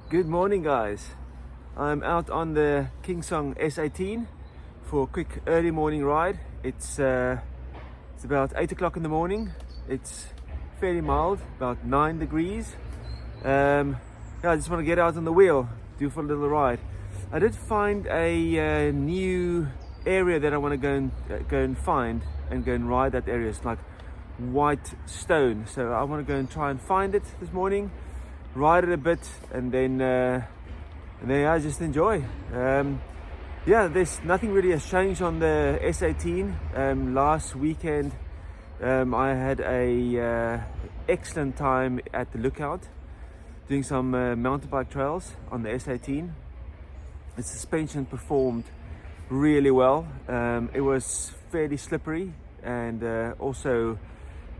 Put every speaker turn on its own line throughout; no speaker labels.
Good morning, guys. I'm out on the KingSong KS-S18 for a quick early morning ride. It's about 8 o'clock in the morning. It's fairly mild, about 9 degrees. Yeah, I just want to get out on the wheel, do for a little ride. I did find a new area that I want to go and find and go and ride that area. It's like white stone, so I want to go and try and find it this morning, ride it a bit, and then I just enjoy. Yeah, there's nothing really has changed on the KS-S18. Last weekend I had a excellent time at the lookout doing some mountain bike trails on the KS-S18. The suspension performed really well. It was fairly slippery and also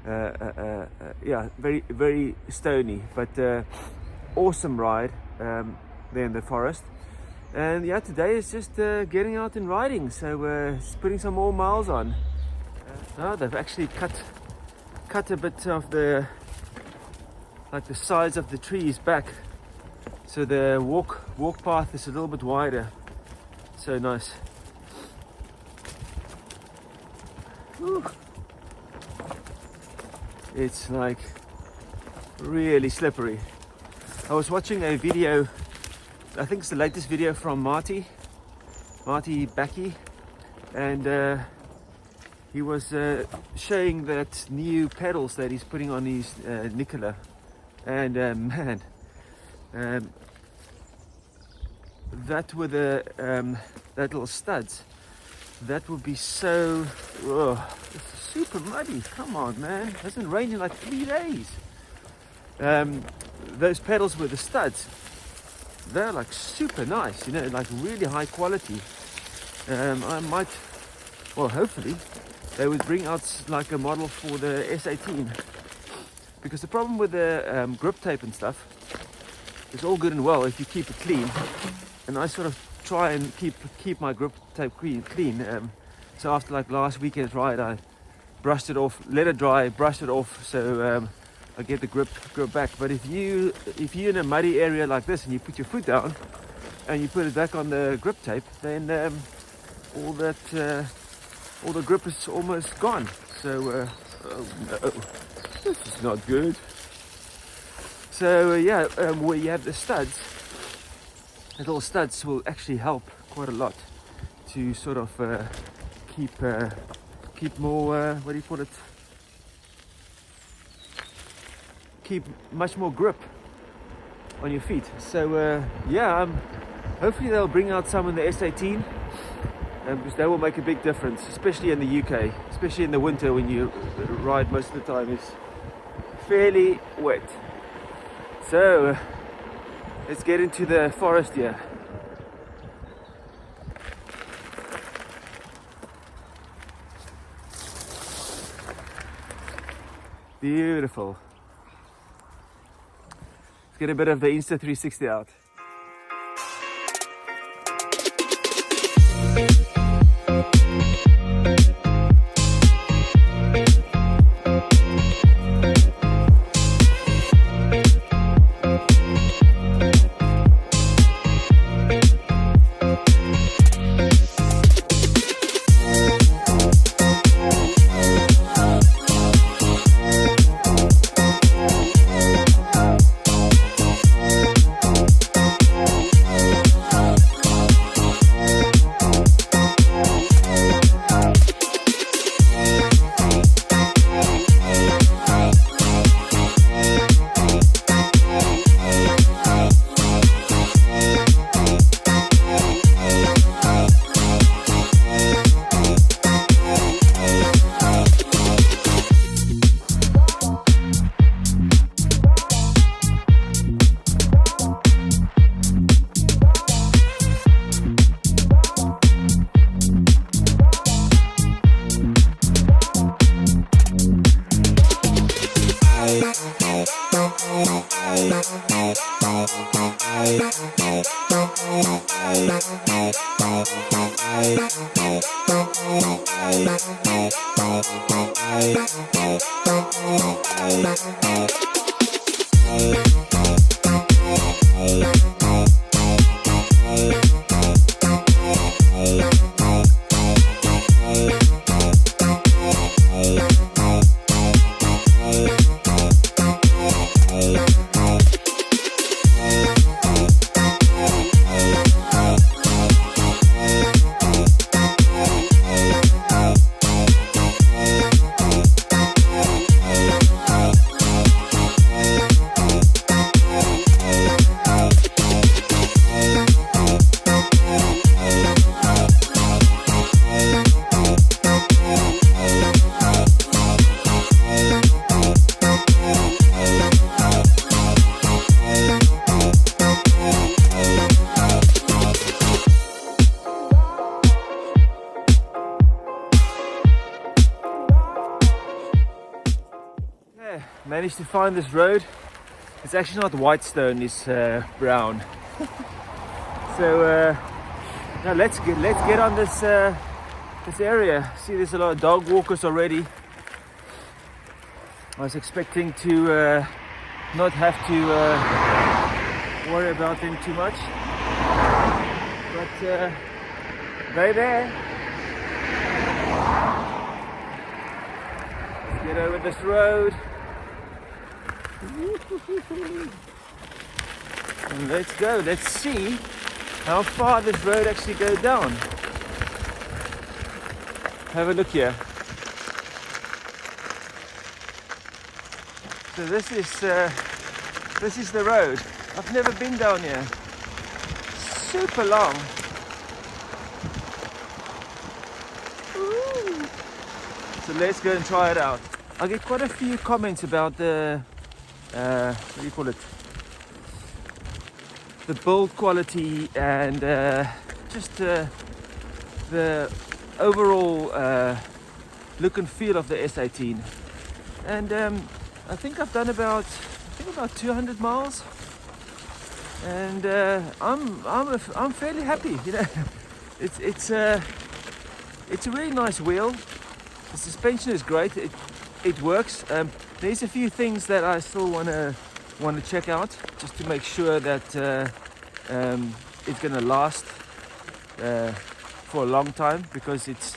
yeah, very stony, but awesome ride there in the forest. And yeah, today is just getting out and riding, so putting some more miles on. They've actually cut a bit of the sides of the trees back, so the walk path is a little bit wider. So nice. Whew. It's like really slippery. I was watching a video, I think it's the latest video from Marty Backy, and he was showing that new pedals that he's putting on his Nicola, and man, that with the that little studs, that would be so it's super muddy. Come on, man, it hasn't rained in like 3 days. Those pedals with the studs, they're like super nice, you know, like really high quality. I might, well, hopefully they would bring out like a model for the KS-S18, because the problem with the grip tape and stuff is all good and well if you keep it clean, and I sort of try and keep my grip tape clean. So after like last weekend's ride, I brushed it off, let it dry, brushed it off, so I get the grip back. But if you're in a muddy area like this and you put your foot down and you put it back on the grip tape, then all the grip is almost gone. So oh no, this is not good. So yeah, where you have the studs, the little studs will actually help quite a lot to sort of keep more what do you call it? Keep much more grip on your feet. So yeah, hopefully they'll bring out some in the KS-S18, because that will make a big difference, especially in the UK, especially in the winter when you ride. Most of the time is fairly wet. So let's get into the forest here. Beautiful. Let's get a bit of the Insta 360 out. managed to find this road. It's actually not white stone, it's brown. So now let's get on this this area. See, there's a lot of dog walkers already. I was expecting to not have to worry about them too much, but they're there. Let's get over this road. And let's go. Let's see how far this road actually goes down. Have a look here. So this is the road. I've never been down here. Super long. Ooh. So let's go and try it out. I get quite a few comments about the what do you call it? The build quality and just the overall look and feel of the S18. And I think I've done about 200 miles, and I'm fairly happy. You know, it's a really nice wheel. The suspension is great. It works. There's a few things that I still want to check out, just to make sure that it's going to last for a long time, because it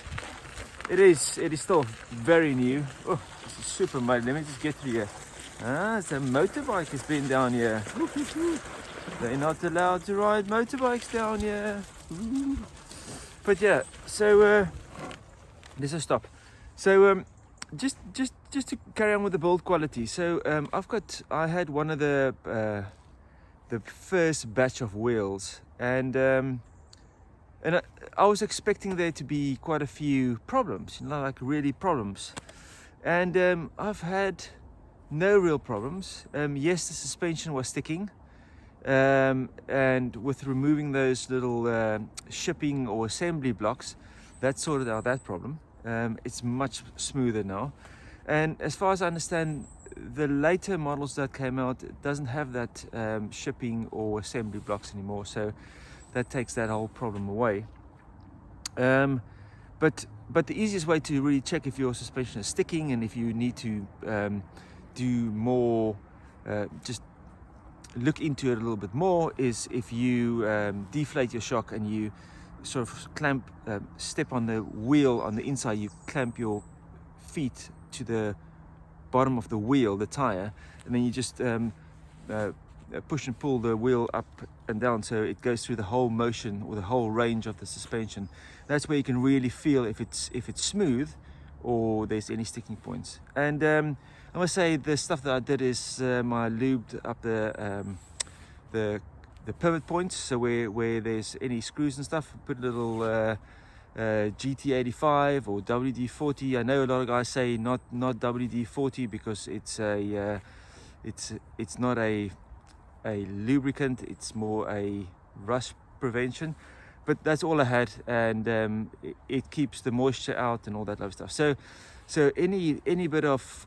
is still very new. Oh, this is super muddy. Let me just get through here. It's a motorbike has been down here. They're not allowed to ride motorbikes down here. But yeah, so let's just stop. So just to carry on with the build quality. So I had one of the first batch of wheels, and I was expecting there to be quite a few problems, you know, like really problems, and I've had no real problems. Yes, the suspension was sticking, and with removing those little shipping or assembly blocks, that sorted out that problem. It's much smoother now, and as far as I understand, the later models that came out doesn't have that shipping or assembly blocks anymore, so that takes that whole problem away. But the easiest way to really check if your suspension is sticking and if you need to do more, just look into it a little bit more, is if you deflate your shock and you sort of step on the wheel on the inside, you clamp your feet to the bottom of the wheel, the tire, and then you just push and pull the wheel up and down, so it goes through the whole motion or the whole range of the suspension. That's where you can really feel if it's smooth or there's any sticking points. And I must say, the stuff that I did is I lubed up the pivot points, so where there's any screws and stuff, put a little GT85 or WD-40. I know a lot of guys say not WD-40 because it's not a lubricant, it's more a rust prevention, but that's all I had, and it keeps the moisture out and all that other stuff. So any bit of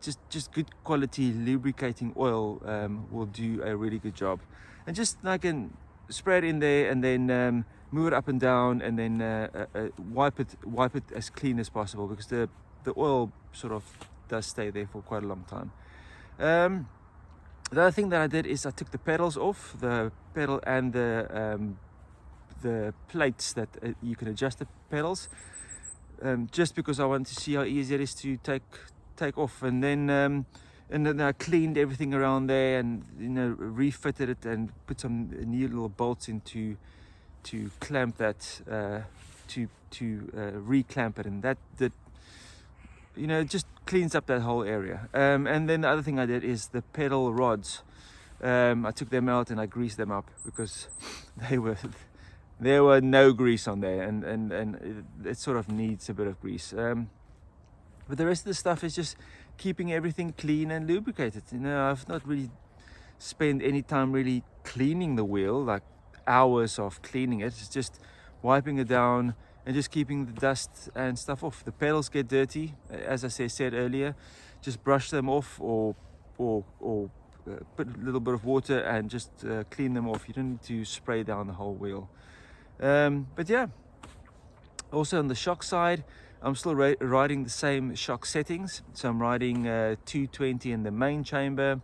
just good quality lubricating oil will do a really good job. And just like spray it in there, and then move it up and down, and then wipe it as clean as possible, because the oil sort of does stay there for quite a long time. The other thing that I did is I took the pedals off, the pedal and the plates that you can adjust the pedals, just because I wanted to see how easy it is to take off. And then I cleaned everything around there, and refitted it and put some new little bolts in to clamp that, to reclamp it, and that just cleans up that whole area. And then the other thing I did is the pedal rods. I took them out and I greased them up, because there were no grease on there, and it sort of needs a bit of grease. But the rest of the stuff is just keeping everything clean and lubricated. I've not really spent any time really cleaning the wheel, like hours of cleaning it. It's just wiping it down and just keeping the dust and stuff off. The pedals get dirty, as I said earlier, just brush them off, or put a little bit of water and just clean them off. You don't need to spray down the whole wheel. But yeah, also on the shock side, I'm still riding the same shock settings. So I'm riding 220 in the main chamber,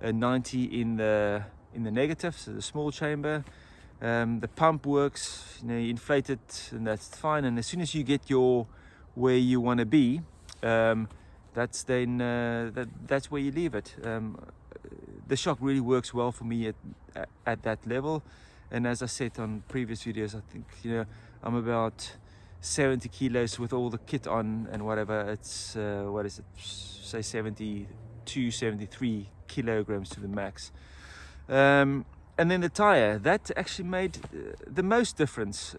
90 in the negative, so the small chamber. The pump works, you inflate it, and that's fine. And as soon as you get where you want to be, that's where you leave it. The shock really works well for me at that level. And as I said on previous videos, I think I'm about 70 kilos with all the kit on and whatever. It's what is it, say 72, 73 kilograms to the max. And then the tire, that actually made the most difference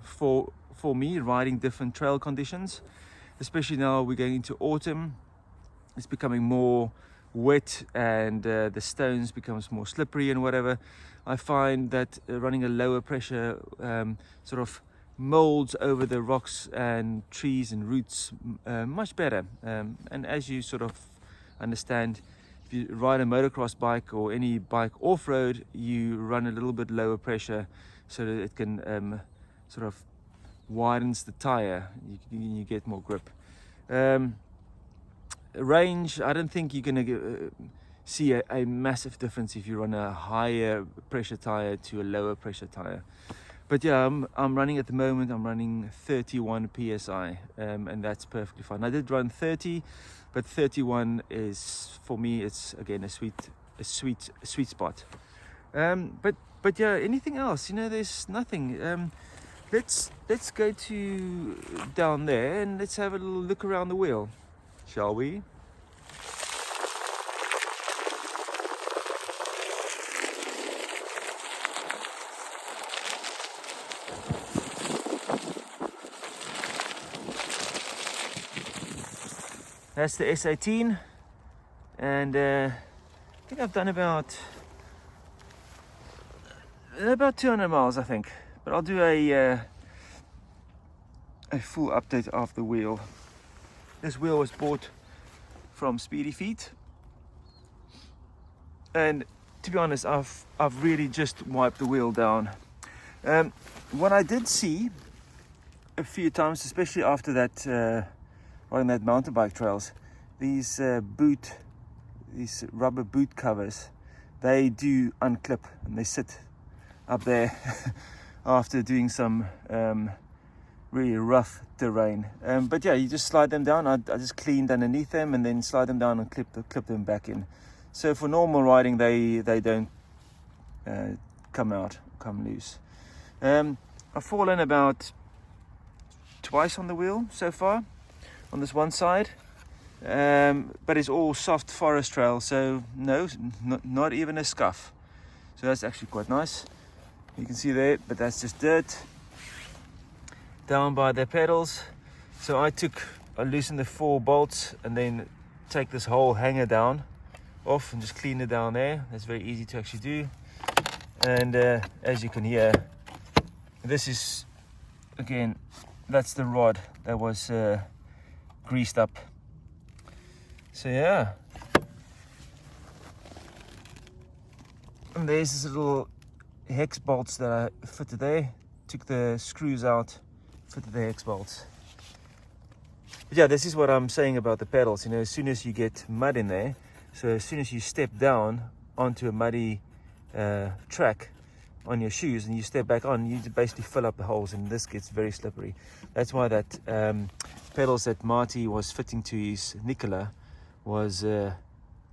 for me, riding different trail conditions, especially now we're going into autumn. It's becoming more wet, and the stones becomes more slippery and whatever. I find that running a lower pressure sort of molds over the rocks and trees and roots much better. And as you sort of understand, if you ride a motocross bike or any bike off-road, you run a little bit lower pressure so that it can sort of widens the tire. You get more grip. Range, I don't think you're going to see a massive difference if you run a higher pressure tire to a lower pressure tire. But yeah, I'm running at the moment, I'm running 31 psi, and that's perfectly fine. I did run 30, but 31 is, for me, it's again a sweet spot. But yeah, anything else? There's nothing. Let's go to down there and let's have a little look around the wheel, shall we? That's the S18, and I think I've done about 200 miles, I think. But I'll do a full update of the wheel. This wheel was bought from SpeedyFeet, and to be honest, I've really just wiped the wheel down. What I did see a few times, especially after that riding that mountain bike trails, these rubber boot covers, they do unclip and they sit up there after doing some really rough terrain. But yeah, you just slide them down. I just cleaned underneath them and then slide them down and clip them back in. So for normal riding, they don't come loose. I've fallen about twice on the wheel so far on this one side, but it's all soft forest trail, so no, not even a scuff. So that's actually quite nice. You can see there, but that's just dirt down by the pedals. So I loosened the 4 bolts and then take this whole hanger down off and just clean it down there. That's very easy to actually do. And as you can hear, this is, again, that's the rod that was greased up. So yeah, and there's this little hex bolts that I fitted there. Took the screws out, fitted the hex bolts. But yeah, this is what I'm saying about the pedals. As soon as you get mud in there, so as soon as you step down onto a muddy track on your shoes and you step back on, you basically fill up the holes, and this gets very slippery. That's why that pedals that Marty was fitting to his Nicola was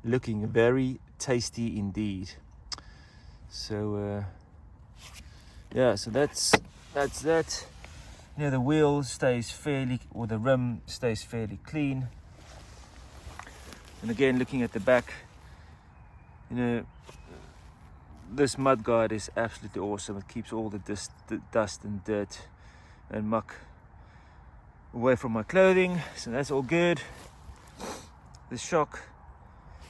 looking very tasty indeed. So yeah, so that's that. The wheel stays fairly, or the rim stays fairly clean. And again, looking at the back, this mud guard is absolutely awesome. It keeps all the dust and dirt and muck away from my clothing, so that's all good. The shock,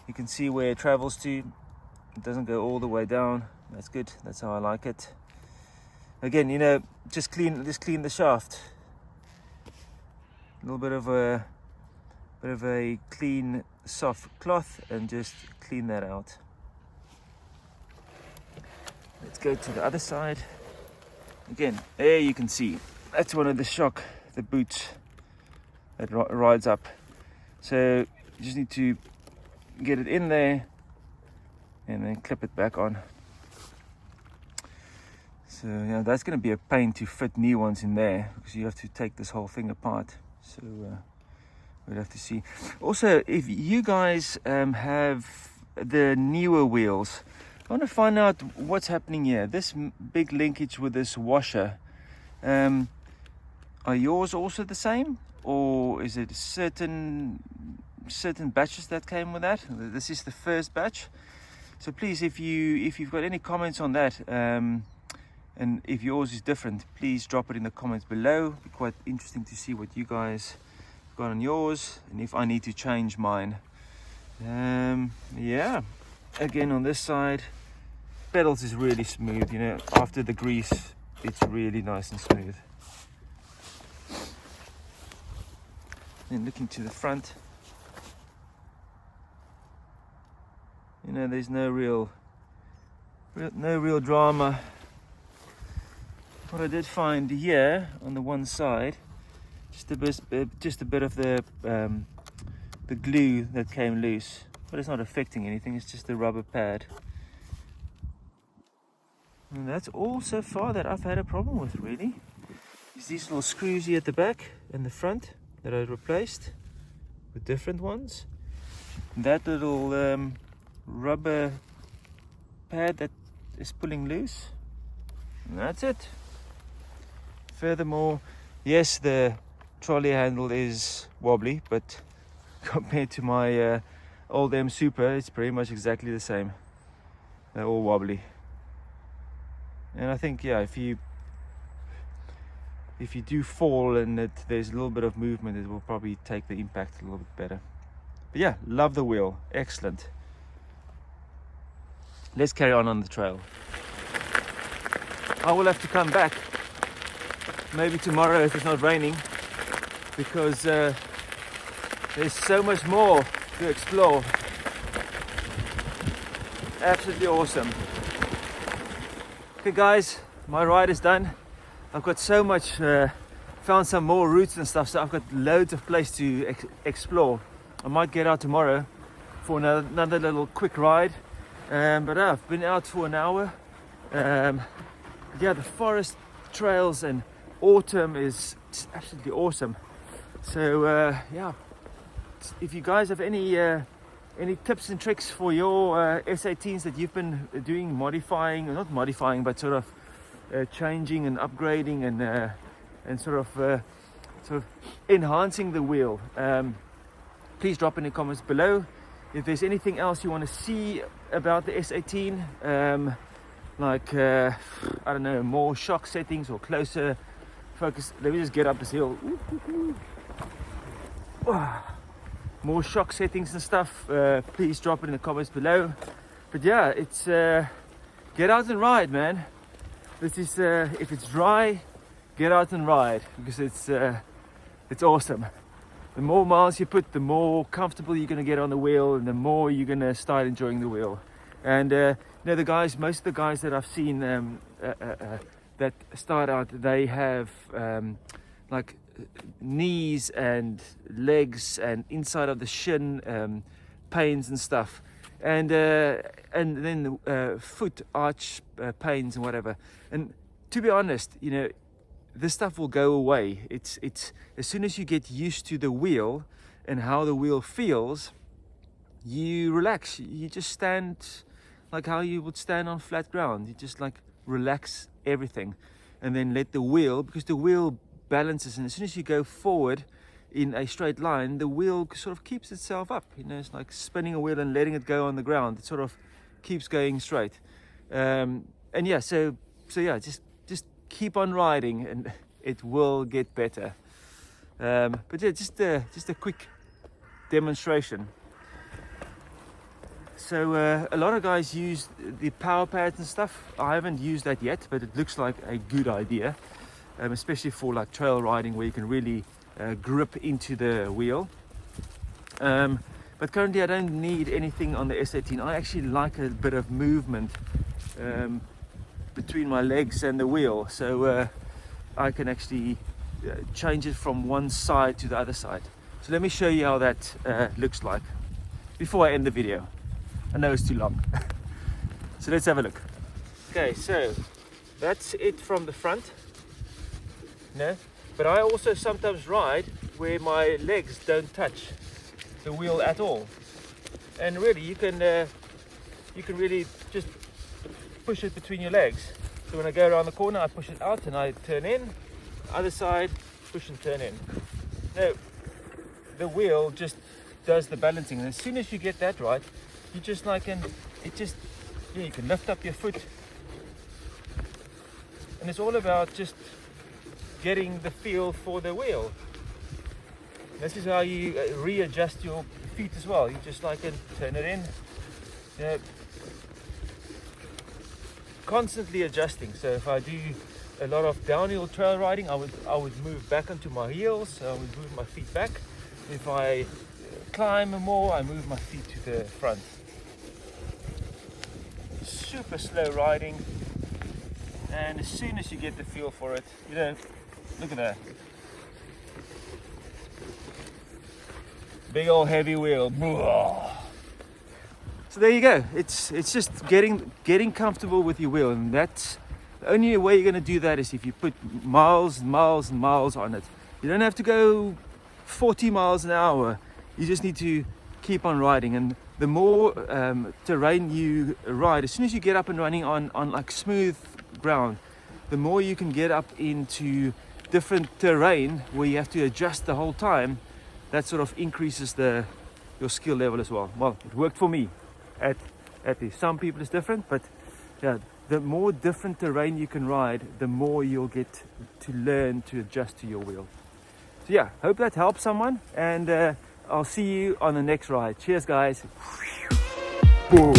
you can see where it travels to. It doesn't go all the way down. That's good. That's how I like it. Again, just clean the shaft. A little bit of bit of a clean soft cloth and just clean that out. Let's go to the other side. Again, there you can see that's one of the boots that rides up. So you just need to get it in there and then clip it back on. So yeah, that's going to be a pain to fit new ones in there, because you have to take this whole thing apart. So we'll have to see. Also, if you guys have the newer wheels, I want to find out what's happening here. This big linkage with this washer, are yours also the same, or is it certain batches that came with that? This is the first batch. So please, if you've got any comments on that, and if yours is different, please drop it in the comments below. It'd be quite interesting to see what you guys got on yours, and if I need to change mine. Yeah, again on this side, pedals is really smooth, you know, after the grease it's really nice and smooth. Then looking to the front, you know, there's no real drama. What I did find here on the one side, just a bit of the glue that came loose, but it's not affecting anything. It's just a rubber pad, and that's all so far that I've had a problem with. Really, is these little screws here at the back and the front that I replaced with different ones. That little rubber pad that is pulling loose, and that's it. Furthermore, yes, the trolley handle is wobbly, but compared to my old M Super, it's pretty much exactly the same. They're all wobbly, and I think, yeah, if you do fall and there's a little bit of movement, it will probably take the impact a little bit better. But yeah, love the wheel, excellent. Let's carry on the trail. I will have to come back maybe tomorrow if it's not raining, because there's so much more to explore. Absolutely awesome. Okay guys, my ride is done. I've got so much, found some more routes and stuff, so I've got loads of place to explore. I might get out tomorrow for another little quick ride, but I've been out for an hour. Yeah, the forest trails and autumn is absolutely awesome. So yeah, if you guys have any tips and tricks for your S18s that you've been doing, modifying, or not modifying, but sort of changing and upgrading and sort of enhancing the wheel, please drop in the comments below. If there's anything else you want to see about the S18, like I don't know, more shock settings or closer focus. Let me just get up this hill. More shock settings and stuff, please drop it in the comments below. But yeah, it's get out and ride, man. This is if it's dry, get out and ride, because it's awesome. The more miles you put, the more comfortable you're going to get on the wheel, and the more you're going to start enjoying the wheel. And you know, most of the guys that I've seen that start out, they have like knees and legs and inside of the shin pains and stuff, and then foot arch pains and whatever. And to be honest, you know, this stuff will go away. It's as soon as you get used to the wheel and how the wheel feels, you relax. You just stand like how you would stand on flat ground. You just like relax everything, and then let the wheel, because the wheel balances, and as soon as you go forward in a straight line, the wheel sort of keeps itself up. You know, it's like spinning a wheel and letting it go on the ground. It sort of keeps going straight. And yeah, so yeah, just keep on riding and it will get better. But yeah, just a quick demonstration. So a lot of guys use the power pads and stuff. I haven't used that yet, but it looks like a good idea, especially for like trail riding, where you can really grip into the wheel. But currently I don't need anything on the S18. I actually like a bit of movement between my legs and the wheel, so I can actually change it from one side to the other side. So let me show you how that looks like before I end the video. I know it's too long. So let's have a look. Okay, so that's it from the front. No, but I also sometimes ride where my legs don't touch the wheel at all, and really you can really just push it between your legs. So when I go around the corner, I push it out and I turn in. Other side, push and turn in. Now the wheel just does the balancing, and as soon as you get that right, you just like you can lift up your foot, and it's all about just getting the feel for the wheel. This is how you readjust your feet as well. You just like turn it in, you know, constantly adjusting. So if I do a lot of downhill trail riding, I would move back onto my heels, so I would move my feet back. If I climb more, I move my feet to the front. Super slow riding, and as soon as you get the feel for it, you know, look at that. Big old heavy wheel. So there you go. It's just getting comfortable with your wheel, and that's the only way you're going to do that is if you put miles and miles and miles on it. You don't have to go 40 miles an hour. You just need to keep on riding, and the more terrain you ride, as soon as you get up and running on like smooth ground, the more you can get up into different terrain where you have to adjust the whole time. That sort of increases your skill level as well. Well, it worked for me at least. Some people it's different, but yeah, the more different terrain you can ride, the more you'll get to learn to adjust to your wheel. So yeah, hope that helps someone, and I'll see you on the next ride. Cheers guys. Boom.